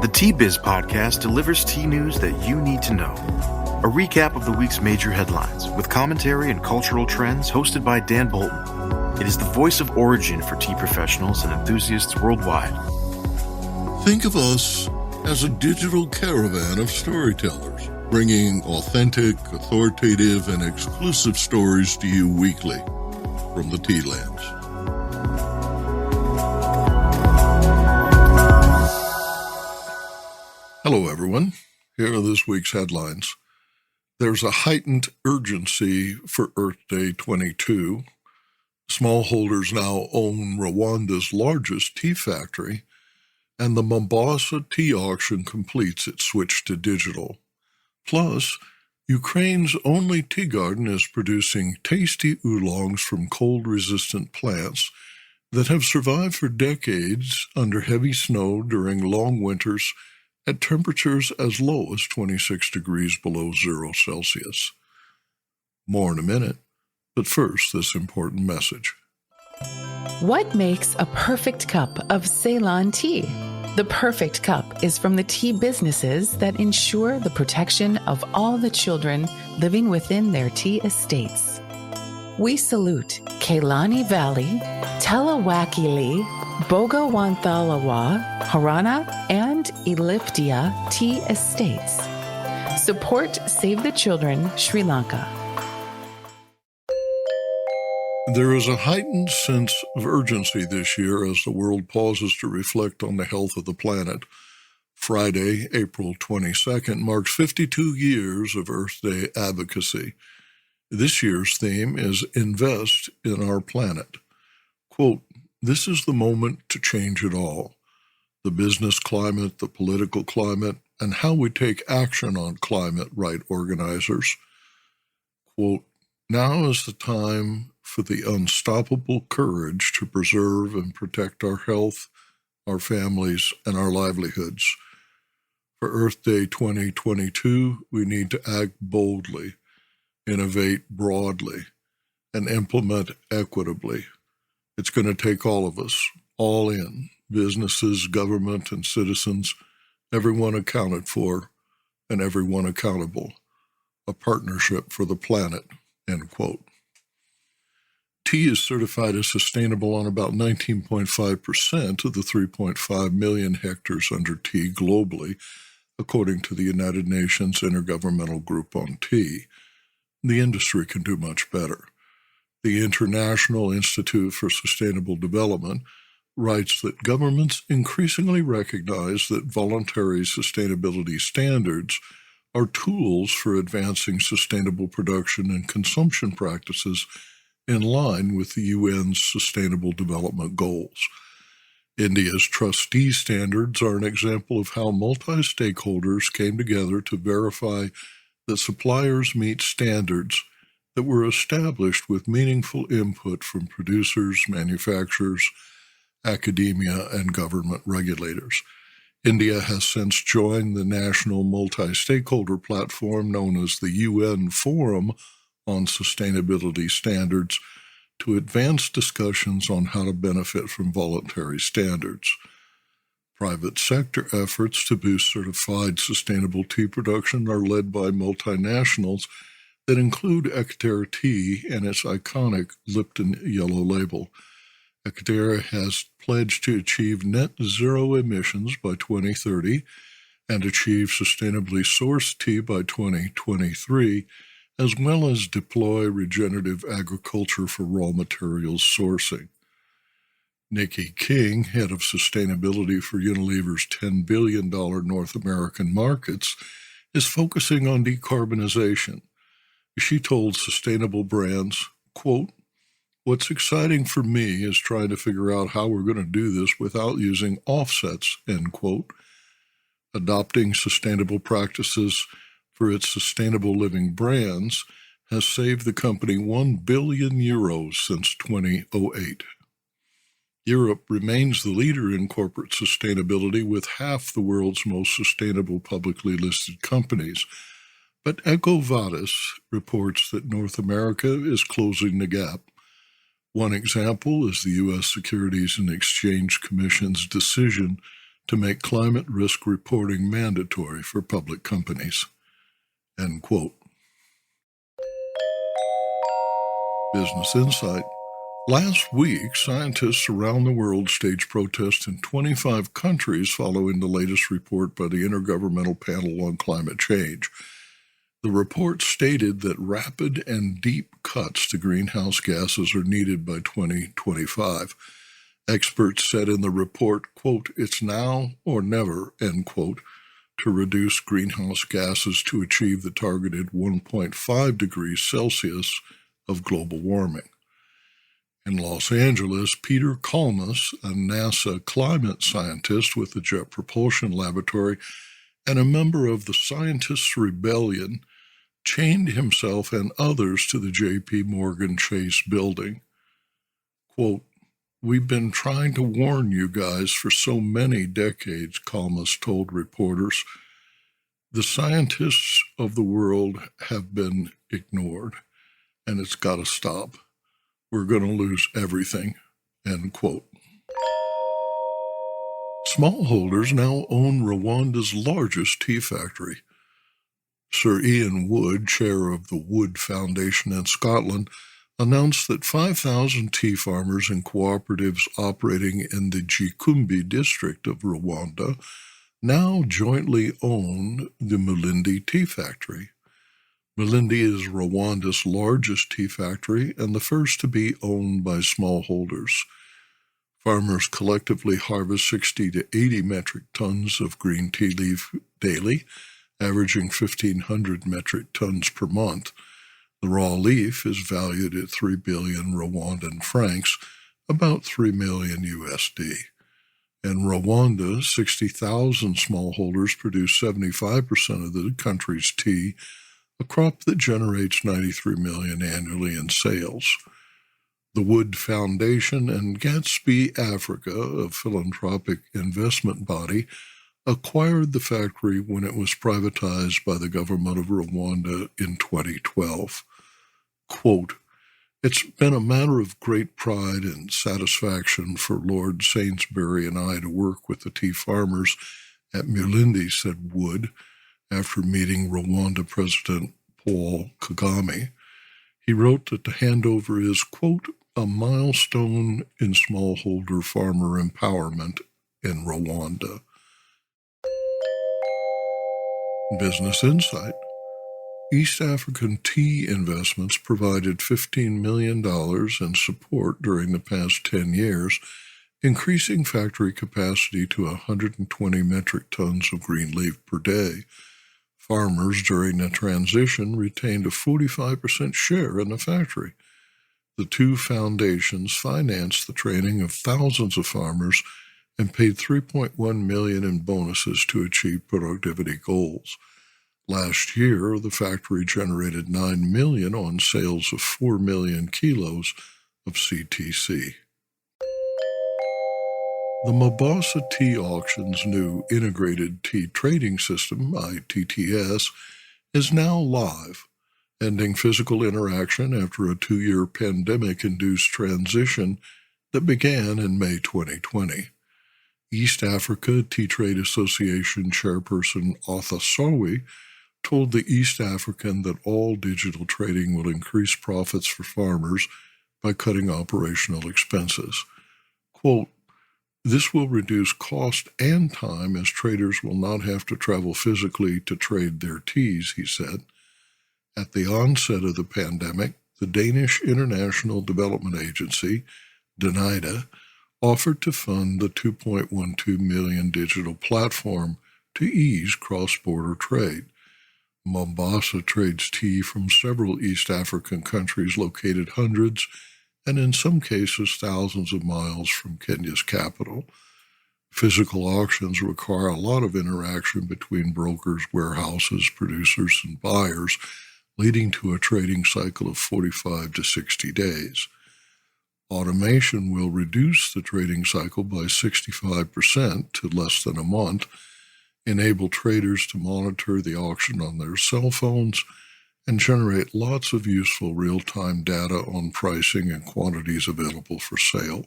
The Tea Biz podcast delivers tea news that you need to know. A recap of the week's major headlines with commentary and cultural trends hosted by Dan Bolton. It is the voice of origin for tea professionals and enthusiasts worldwide. Think of us as a digital caravan of storytellers, bringing authentic, authoritative, and exclusive stories to you weekly from the tea lands. Hello, everyone. Here are this week's headlines. There's a heightened urgency for Earth Day 22. Smallholders now own Rwanda's largest tea factory, and the Mombasa tea auction completes its switch to digital. Plus, Ukraine's only tea garden is producing tasty oolongs from cold-resistant plants that have survived for decades under heavy snow during long winters at temperatures as low as 26 degrees below 0 Celsius. More in a minute, but first, this important message. What makes a perfect cup of Ceylon tea? The perfect cup is from the tea businesses that ensure the protection of all the children living within their tea estates. We salute Kailani Valley, Telawakili, Bogawanthalawa, Harana, and Eliftia tea estates. Support Save the Children, Sri Lanka. There is a heightened sense of urgency this year as the world pauses to reflect on the health of the planet. Friday, April 22nd, marks 52 years of Earth Day advocacy. This year's theme is Invest in Our Planet. Quote, "This is the moment to change it all. The business climate, the political climate, and how we take action on climate, write organizers. Quote, now is the time for the unstoppable courage to preserve and protect our health, our families, and our livelihoods. For Earth Day 2022, we need to act boldly, innovate broadly, and implement equitably. It's going to take all of us, all in, businesses, government, and citizens, everyone accounted for and everyone accountable. A partnership for the planet," end quote. Tea is certified as sustainable on about 19.5% of the 3.5 million hectares under tea globally, according to the United Nations Intergovernmental Group on Tea. The industry can do much better. The International Institute for Sustainable Development writes that governments increasingly recognize that voluntary sustainability standards are tools for advancing sustainable production and consumption practices in line with the UN's Sustainable Development Goals. India's trustee standards are an example of how multi-stakeholders came together to verify that suppliers meet standards that were established with meaningful input from producers, manufacturers, academia, and government regulators. India has since joined the National Multi-Stakeholder Platform known as the UN Forum on Sustainability Standards to advance discussions on how to benefit from voluntary standards. Private sector efforts to boost certified sustainable tea production are led by multinationals that include Equator Tea and its iconic Lipton yellow label. Equator has pledged to achieve net zero emissions by 2030 and achieve sustainably sourced tea by 2023, as well as deploy regenerative agriculture for raw materials sourcing. Nikki King, head of sustainability for Unilever's $10 billion North American markets, is focusing on decarbonization. She told Sustainable Brands, quote, "What's exciting for me is trying to figure out how we're going to do this without using offsets," end quote. Adopting sustainable practices for its sustainable living brands has saved the company €1 billion since 2008. Europe remains the leader in corporate sustainability with half the world's most sustainable publicly listed companies. But EcoVadis reports that North America is closing the gap. One example is the U.S. Securities and Exchange Commission's decision to make climate risk reporting mandatory for public companies. End quote. Business Insight. Last week, scientists around the world staged protests in 25 countries following the latest report by the Intergovernmental Panel on Climate Change. The report stated that rapid and deep cuts to greenhouse gases are needed by 2025. Experts said in the report, quote, "It's now or never," end quote, to reduce greenhouse gases to achieve the targeted 1.5 degrees Celsius of global warming. In Los Angeles, Peter Kalmus, a NASA climate scientist with the Jet Propulsion Laboratory and a member of the Scientists' Rebellion, chained himself and others to the J.P. Morgan Chase building. Quote, "We've been trying to warn you guys for so many decades," Kalmus told reporters. "The scientists of the world have been ignored, and it's got to stop. We're going to lose everything," end quote. Smallholders now own Rwanda's largest tea factory. Sir Ian Wood, chair of the Wood Foundation in Scotland, announced that 5,000 tea farmers and cooperatives operating in the Gicumbi district of Rwanda now jointly own the Mulindi Tea Factory. Mulindi is Rwanda's largest tea factory and the first to be owned by smallholders. Farmers collectively harvest 60 to 80 metric tons of green tea leaf daily, averaging 1,500 metric tons per month. The raw leaf is valued at 3 billion Rwandan francs, about 3 million USD. In Rwanda, 60,000 smallholders produce 75% of the country's tea, a crop that generates 93 million annually in sales. The Wood Foundation and Gatsby Africa, a philanthropic investment body, acquired the factory when it was privatized by the government of Rwanda in 2012. Quote, "It's been a matter of great pride and satisfaction for Lord Sainsbury and I to work with the tea farmers at Mulindi," said Wood, after meeting Rwanda President Paul Kagame. He wrote that the handover is, quote, "a milestone in smallholder farmer empowerment in Rwanda." Business Insight. East African tea investments provided $15 million in support during the past 10 years, increasing factory capacity to 120 metric tons of green leaf per day. Farmers during the transition retained a 45% share in the factory. The two foundations financed the training of thousands of farmers and paid $3.1 million in bonuses to achieve productivity goals. Last year, the factory generated $9 million on sales of 4 million kilos of CTC. The Mombasa Tea Auction's new Integrated Tea Trading System, ITTS, is now live, ending physical interaction after a 2-year pandemic-induced transition that began in May 2020. East Africa Tea Trade Association chairperson Arthur Sawi told the East African that all digital trading will increase profits for farmers by cutting operational expenses. Quote, "This will reduce cost and time as traders will not have to travel physically to trade their teas," he said. At the onset of the pandemic, the Danish International Development Agency, DNIDA, offered to fund the 2.12 million digital platform to ease cross-border trade. Mombasa trades tea from several East African countries located hundreds and in some cases thousands of miles from Kenya's capital. Physical auctions require a lot of interaction between brokers, warehouses, producers, and buyers, leading to a trading cycle of 45 to 60 days. Automation will reduce the trading cycle by 65% to less than a month, enable traders to monitor the auction on their cell phones, and generate lots of useful real-time data on pricing and quantities available for sale.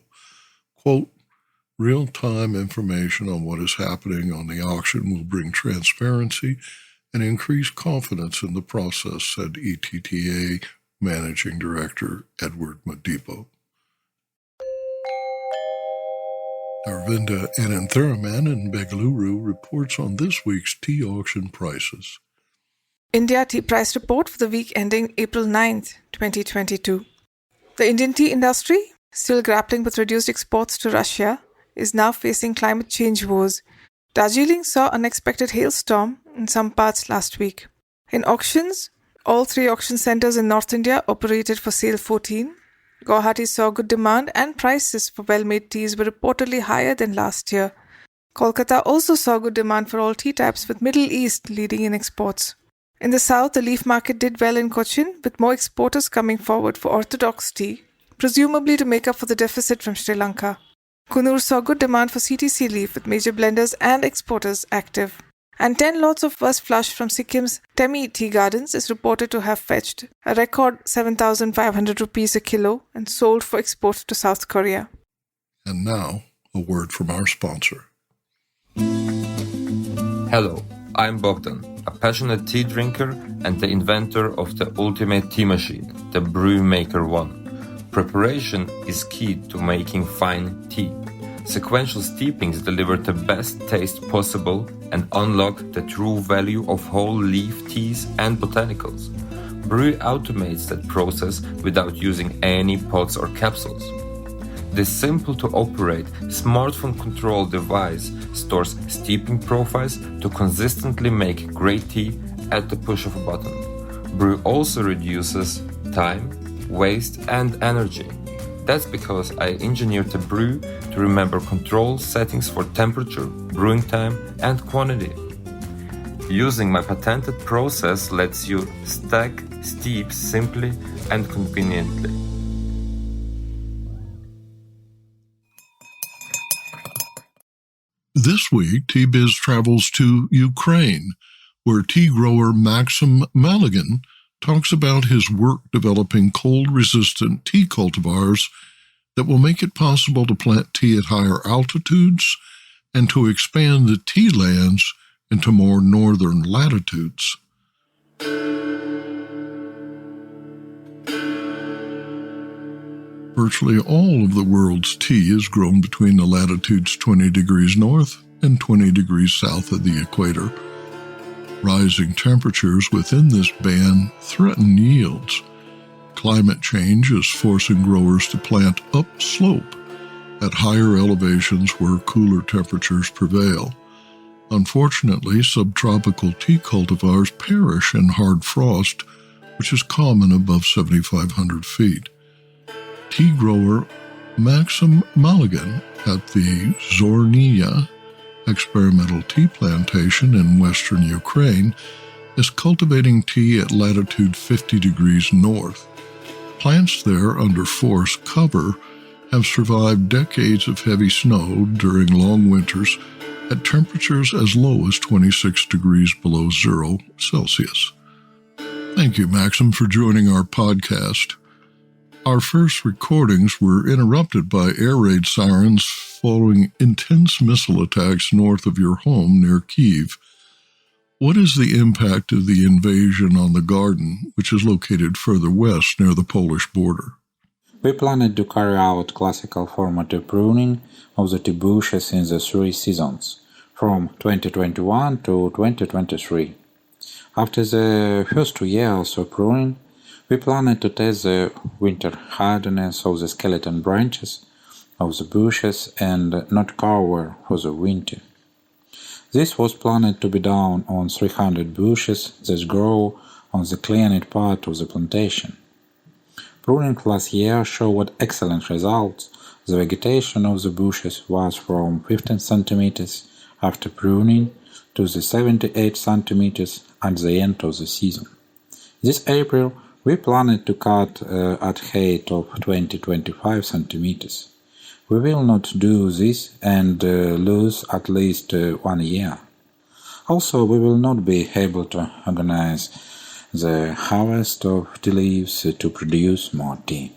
Quote, Real-time information on what is happening on the auction will bring transparency and increase confidence in the process, said ETTA Managing Director Edward Madipo. Arvinda Anantharaman in Bengaluru reports on this week's tea auction prices. India Tea Price Report for the week ending April 9th, 2022. The Indian tea industry, still grappling with reduced exports to Russia, is now facing climate change woes. Darjeeling saw unexpected hailstorm in some parts last week. In auctions, all 3 auction centers in North India operated for sale 14. Guwahati saw good demand and prices for well-made teas were reportedly higher than last year. Kolkata also saw good demand for all tea types, with Middle East leading in exports. In the south, the leaf market did well in Cochin, with more exporters coming forward for orthodox tea, presumably to make up for the deficit from Sri Lanka. Kunur saw good demand for CTC leaf, with major blenders and exporters active. And 10 lots of first flush from Sikkim's Temi Tea Gardens is reported to have fetched a record 7,500 rupees a kilo and sold for export to South Korea. And now, a word from our sponsor. Hello, I'm Bogdan, a passionate tea drinker and the inventor of the ultimate tea machine, the Brew Maker 1. Preparation is key to making fine tea. Sequential steepings deliver the best taste possible and unlock the true value of whole leaf teas and botanicals. Brew automates that process without using any pots or capsules. This simple-to-operate, smartphone-controlled device stores steeping profiles to consistently make great tea at the push of a button. Brew also reduces time, waste, and energy. That's because I engineered the brew to remember control settings for temperature, brewing time, and quantity. Using my patented process lets you stack steeps simply and conveniently. This week, Tea Biz travels to Ukraine, where tea grower Maksym Malygin talks about his work developing cold-resistant tea cultivars that will make it possible to plant tea at higher altitudes and to expand the tea lands into more northern latitudes. Virtually all of the world's tea is grown between the latitudes 20 degrees north and 20 degrees south of the equator. Rising temperatures within this band threaten yields. Climate change is forcing growers to plant upslope at higher elevations where cooler temperatures prevail. Unfortunately, subtropical tea cultivars perish in hard frost, which is common above 7,500 feet. Tea grower Maksym Malygin at the Zhornyna Experimental Tea Plantation in western Ukraine is cultivating tea at latitude 50 degrees north. Plants there under forest cover have survived decades of heavy snow during long winters at temperatures as low as 26 degrees below 0 Celsius. Thank you, Maksym, for joining our podcast. Our first recordings were interrupted by air raid sirens following intense missile attacks north of your home near Kyiv. What is the impact of the invasion on the garden, which is located further west near the Polish border? We planned to carry out classical format of pruning of the tea bushes in the 3 seasons, from 2021 to 2023. After the first 2 years of pruning, we planned to test the winter hardness of the skeleton branches of the bushes and not cover for the winter. This was planned to be done on 300 bushes that grow on the cleaned part of the plantation. Pruning last year showed excellent results. The vegetation of the bushes was from 15 centimeters after pruning to the 78 centimeters at the end of the season. This April, we planned to cut at height of 20-25 centimeters. We will not do this and lose at least 1 year. Also, we will not be able to organize the harvest of tea leaves to produce more tea.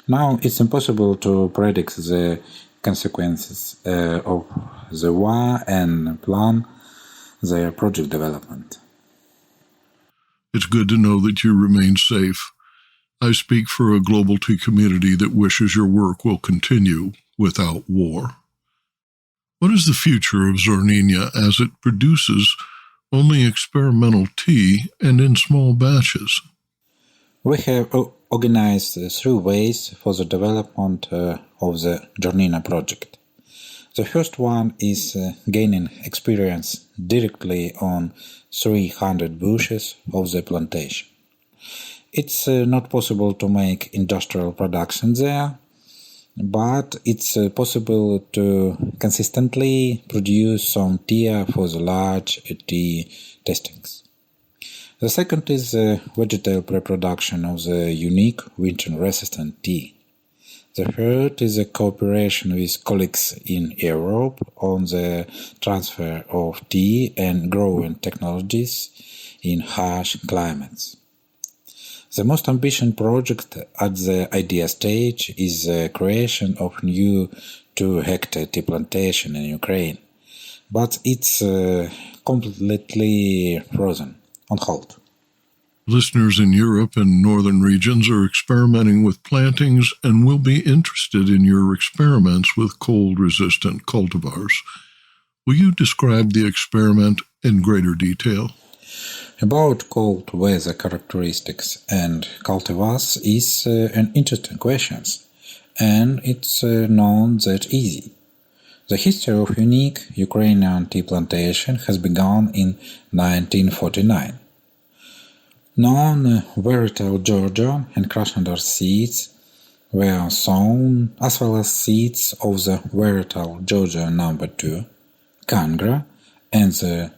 Now, it's impossible to predict the consequences of the war and plan their project development. It's good to know that you remain safe. I speak for a global tea community that wishes your work will continue without war. What is the future of Zhornyna as it produces only experimental tea and in small batches? We have organized 3 ways for the development of the Zhornyna project. The first one is gaining experience directly on 300 bushes of the plantation. It's not possible to make industrial production there, but it's possible to consistently produce some tea for the large tea tastings. The second is vegetal pre-production of the unique winter-resistant tea. The third is a cooperation with colleagues in Europe on the transfer of tea and growing technologies in harsh climates. The most ambitious project at the idea stage is the creation of new 2-hectare tea plantation in Ukraine, but it's completely frozen, on hold. Listeners in Europe and northern regions are experimenting with plantings and will be interested in your experiments with cold-resistant cultivars. Will you describe the experiment in greater detail? About cold weather characteristics and cultivars is an interesting question, and it's not that easy. The history of unique Ukrainian tea plantation has begun in 1949. Non-varietal Georgia and Krasnodar seeds were sown, as well as seeds of the varietal Georgia No. 2, Kangra, and the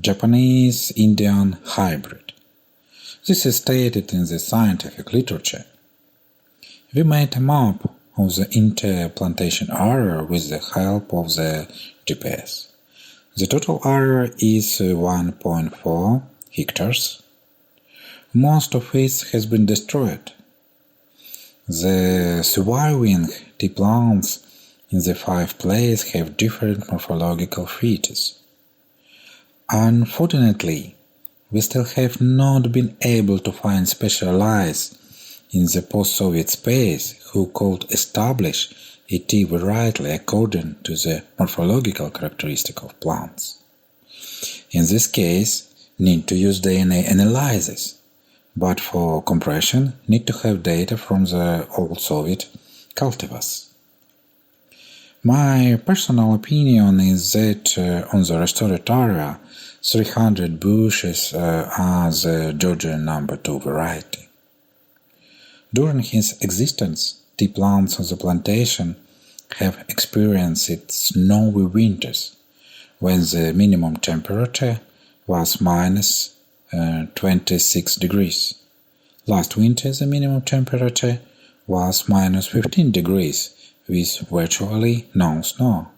Japanese Indian hybrid. This is stated in the scientific literature. We made a map of the entire plantation area with the help of the GPS. The total area is 1.4 hectares. Most of it has been destroyed. The surviving tea plants in the 5 places have different morphological features. Unfortunately, we still have not been able to find specialists in the post-Soviet space who could establish a tea variety according to the morphological characteristic of plants. In this case, need to use DNA analysis, but for compression need to have data from the old Soviet cultivars. My personal opinion is that on the restored area, 300 bushes are the Georgia No. 2 variety. During his existence, tea plants on the plantation have experienced snowy winters, when the minimum temperature was minus 26 degrees. Last winter, the minimum temperature was minus 15 degrees, with virtually no snow.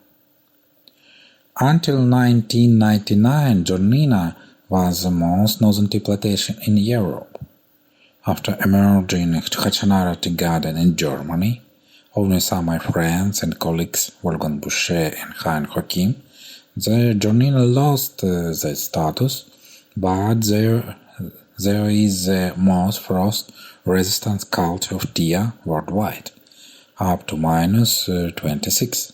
Until 1999, Zhornyna was the most northern tea plantation in Europe. After emerging Heightened tea garden in Germany, only some my friends and colleagues Wolfgang Boucher and Hein Hakim, the Zhornyna lost that status, but there is the most frost-resistant culture of tea worldwide, up to minus 26.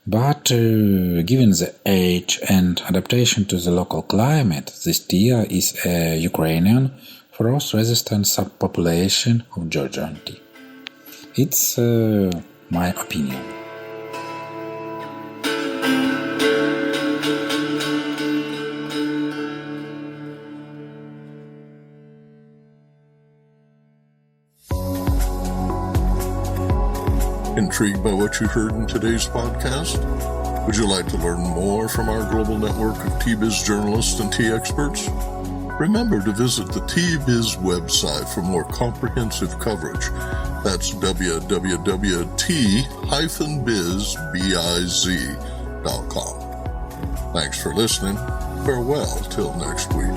But given the age and adaptation to the local climate, this tea is a Ukrainian frost-resistant subpopulation of Georgian tea. It's my opinion. Intrigued by what you heard in today's podcast? Would you like to learn more from our global network of Tea Biz journalists and tea experts? Remember to visit the Tea Biz website for more comprehensive coverage. That's www.t-biz.com. Thanks for listening. Farewell till next week.